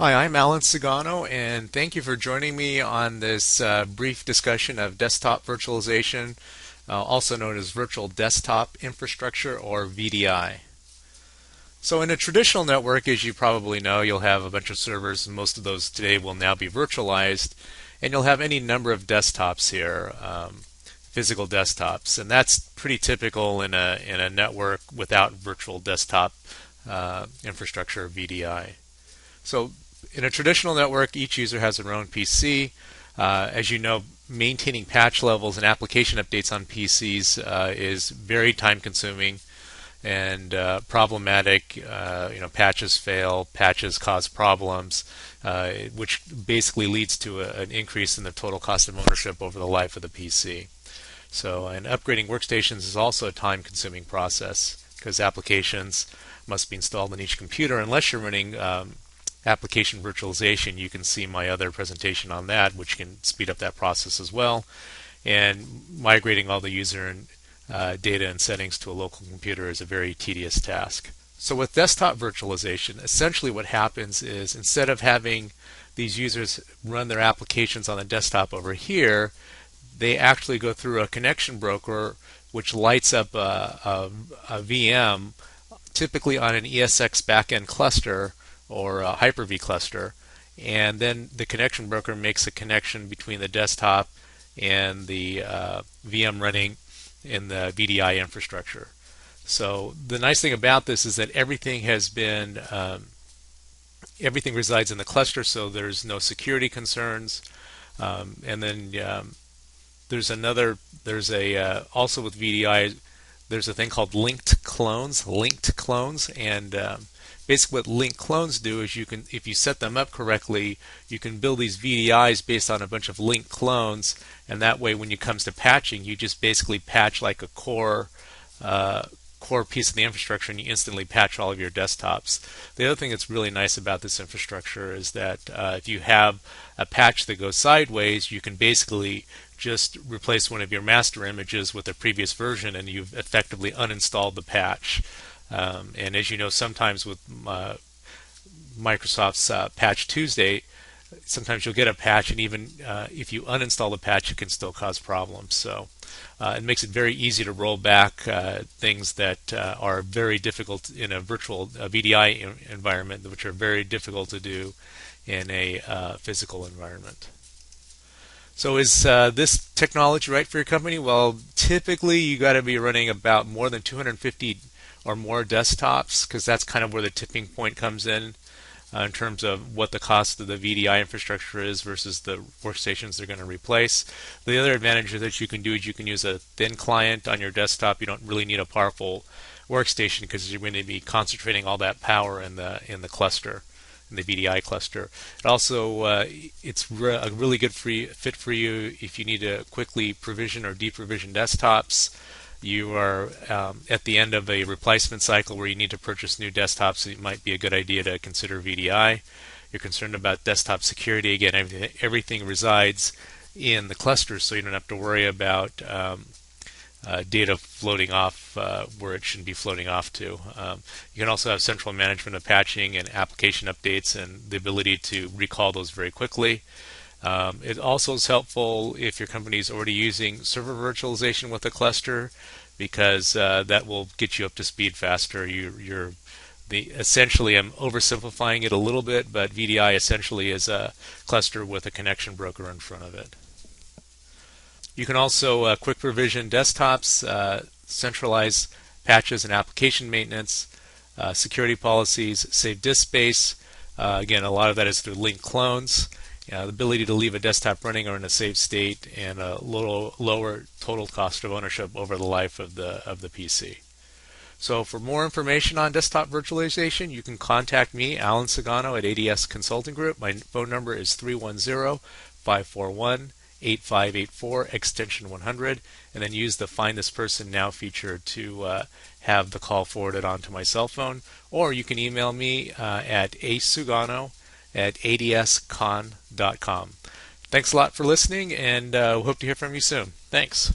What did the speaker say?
Hi, I'm Alan Sagano, and thank you for joining me on this brief discussion of desktop virtualization, also known as virtual desktop infrastructure or VDI. So, in a traditional network, as you probably know, you'll have a bunch of servers, and most of those today will now be virtualized, and you'll have any number of desktops here, physical desktops, and that's pretty typical in a network without virtual desktop infrastructure or VDI. So in a traditional network, each user has their own PC. As you know, maintaining patch levels and application updates on PCs is very time consuming and problematic. Patches fail, patches cause problems, which basically leads to an increase in the total cost of ownership over the life of the PC. So, and upgrading workstations is also a time consuming process because applications must be installed on each computer unless you're running application virtualization. You can see my other presentation on that, which can speed up that process as well. And migrating all the user and data and settings to a local computer is a very tedious task. So with desktop virtualization, essentially what happens is instead of having these users run their applications on the desktop over here, they actually go through a connection broker which lights up a VM, typically on an ESX backend cluster or a Hyper-V cluster, and then the connection broker makes a connection between the desktop and the VM running in the VDI infrastructure. So the nice thing about this is that everything resides in the cluster, so there's no security concerns. And then also with VDI, there's a thing called linked clones, and basically what linked clones do is if you set them up correctly, you can build these VDIs based on a bunch of linked clones, and that way when it comes to patching, you just basically patch like a core piece of the infrastructure and you instantly patch all of your desktops. The other thing that's really nice about this infrastructure is that if you have a patch that goes sideways, you can basically just replace one of your master images with a previous version and you've effectively uninstalled the patch. And as you know, sometimes with Microsoft's Patch Tuesday, sometimes you'll get a patch, and even if you uninstall the patch, it can still cause problems. So it makes it very easy to roll back things that are very difficult in a virtual VDI environment, which are very difficult to do in a physical environment. So is this technology right for your company? Well, typically you got to be running about more than 250 or more desktops, because that's kind of where the tipping point comes in terms of what the cost of the VDI infrastructure is versus the workstations they're going to replace. The other advantage that you can do is you can use a thin client on your desktop. You don't really need a powerful workstation because you're going to be concentrating all that power in the cluster, in the VDI cluster. It also it's a really good fit for you if you need to quickly provision or deprovision desktops. You are at the end of a replacement cycle where you need to purchase new desktops. It might be a good idea to consider VDI. You're concerned about desktop security. Again, everything resides in the cluster, so you don't have to worry about data floating off where it shouldn't be floating off to. You can also have central management of patching and application updates and the ability to recall those very quickly. It also is helpful if your company is already using server virtualization with a cluster, because that will get you up to speed faster. Essentially, I'm oversimplifying it a little bit, but VDI essentially is a cluster with a connection broker in front of it. You can also quick provision desktops, centralize patches and application maintenance, security policies, save disk space. Again, a lot of that is through linked clones. The ability to leave a desktop running or in a safe state, and a little lower total cost of ownership over the life of the PC. So for more information on desktop virtualization, you can contact me, Alan Sagano, at ADS Consulting Group. My phone number is 310-541-8584, extension 100, and then use the Find This Person Now feature to have the call forwarded onto my cell phone. Or you can email me at asugano@adscon.com. Thanks a lot for listening, and hope to hear from you soon. Thanks.